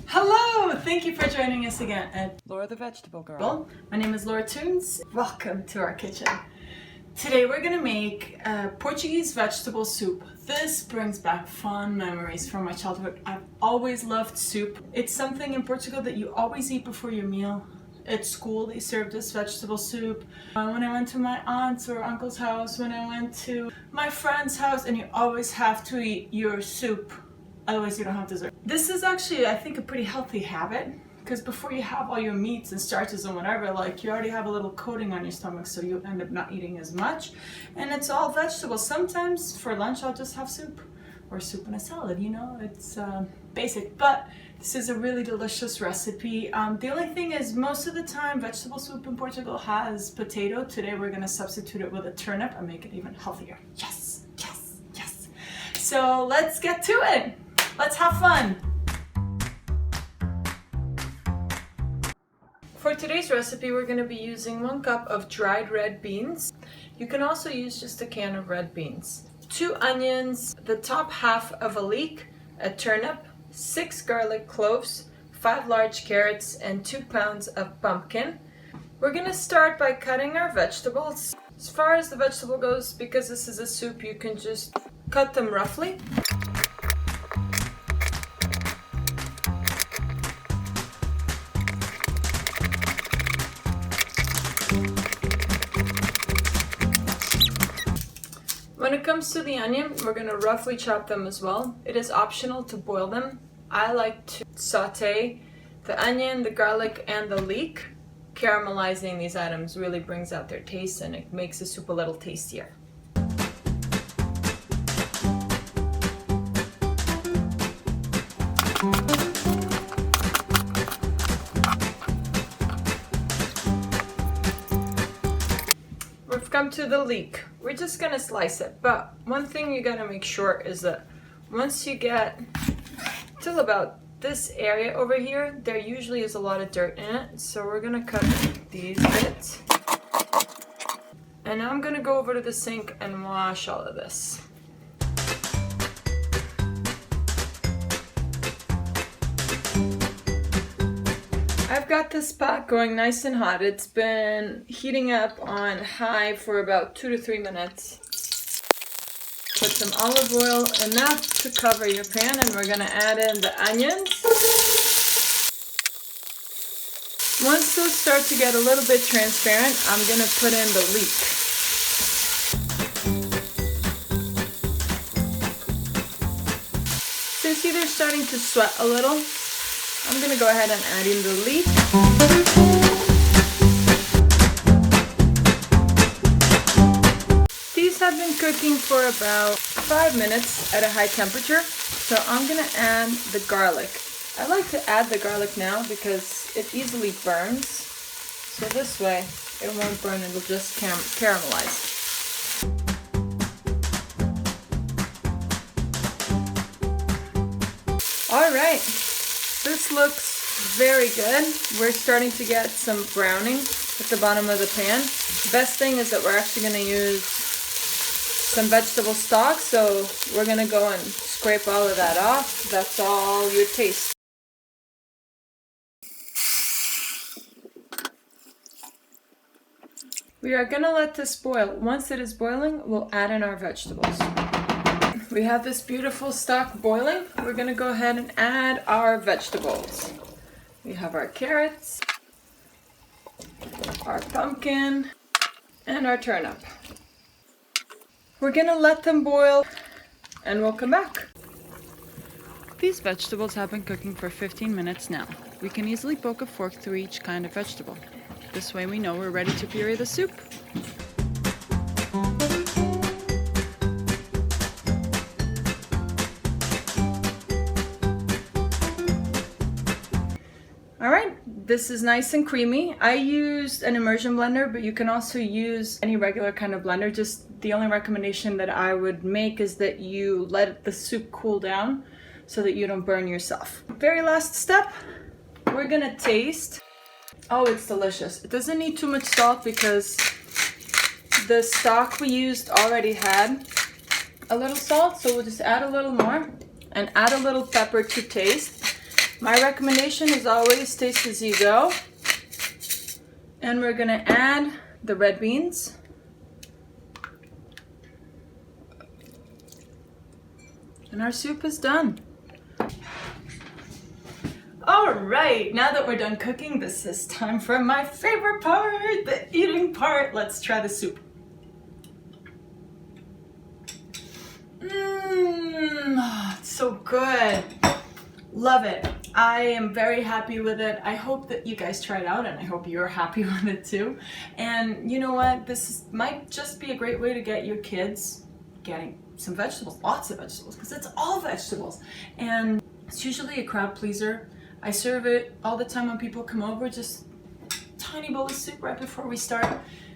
Hello! Thank you for joining us again at Laura the Vegetable Girl. My name is Laura Toons. Welcome to our kitchen. Today we're gonna make a Portuguese vegetable soup. This brings back fond memories from my childhood. I've always loved soup. It's something in Portugal that you always eat before your meal. At school they served us vegetable soup. When I went to my aunt's or uncle's house, when I went to my friend's house, and you always have to eat your soup. Otherwise you don't have dessert. This is actually, I think, a pretty healthy habit, because before you have all your meats and starches and whatever, like, you already have a little coating on your stomach, so you end up not eating as much. And it's all vegetables. Sometimes for lunch I'll just have soup, or soup and a salad, you know, it's basic. But this is a really delicious recipe. The only thing is, most of the time vegetable soup in Portugal has potato. Today we're gonna substitute it with a turnip and make it even healthier. Yes, yes, yes. So let's get to it. Let's have fun! For today's recipe, we're going to be using 1 cup of dried red beans. You can also use just a can of red beans. 2 onions, the top half of a leek, a turnip, 6 garlic cloves, 5 large carrots, and 2 pounds of pumpkin. We're going to start by cutting our vegetables. As far as the vegetable goes, because this is a soup, you can just cut them roughly. When it comes to the onion, we're going to roughly chop them as well. It is optional to boil them. I like to saute the onion, the garlic, and the leek. Caramelizing these items really brings out their taste and it makes the soup a little tastier. We've come to the leek. We're just gonna slice it, but one thing you gotta make sure is that once you get till about this area over here, there usually is a lot of dirt in it, so we're gonna cut these bits. And now I'm gonna go over to the sink and wash all of this. I've got this pot going nice and hot. It's been heating up on high for about 2 to 3 minutes. Put some olive oil, enough to cover your pan, and we're going to add in the onions. Once those start to get a little bit transparent, I'm going to put in the leek. So you see they're starting to sweat a little. I'm going to go ahead and add in the leek. These have been cooking for about 5 minutes at a high temperature. So I'm going to add the garlic. I like to add the garlic now because it easily burns. So this way it won't burn, it'll just caramelize. Alright. This looks very good. We're starting to get some browning at the bottom of the pan. Best thing is that we're actually going to use some vegetable stock, so we're going to go and scrape all of that off. That's all your taste. We are going to let this boil. Once it is boiling, we'll add in our vegetables. We have this beautiful stock boiling. We're going to go ahead and add our vegetables. We have our carrots, our pumpkin, and our turnip. We're going to let them boil and we'll come back. These vegetables have been cooking for 15 minutes now. We can easily poke a fork through each kind of vegetable. This way we know we're ready to puree the soup. Alright, this is nice and creamy. I used an immersion blender, but you can also use any regular kind of blender. Just the only recommendation that I would make is that you let the soup cool down so that you don't burn yourself. Very last step, we're gonna taste. Oh, it's delicious. It doesn't need too much salt because the stock we used already had a little salt, so we'll just add a little more and add a little pepper to taste. My recommendation is always taste as you go. And we're gonna add the red beans. And our soup is done. All right, now that we're done cooking, this is time for my favorite part, the eating part. Let's try the soup. It's so good. Love it. I am very happy with it. I hope that you guys try it out, and I hope you're happy with it too. And you know what? Might just be a great way to get your kids getting some vegetables, lots of vegetables, because it's all vegetables. And it's usually a crowd pleaser. I serve it all the time when people come over, just a tiny bowl of soup right before we start.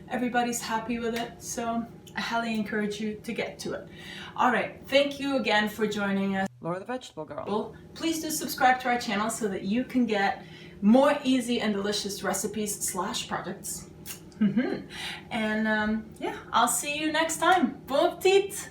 Everybody's happy with it, so I highly encourage you to get to it. All right, thank you again for joining us, Laura the Vegetable Girl. Please do subscribe to our channel so that you can get more easy and delicious recipes / projects. And yeah, I'll see you next time. Bon appetit!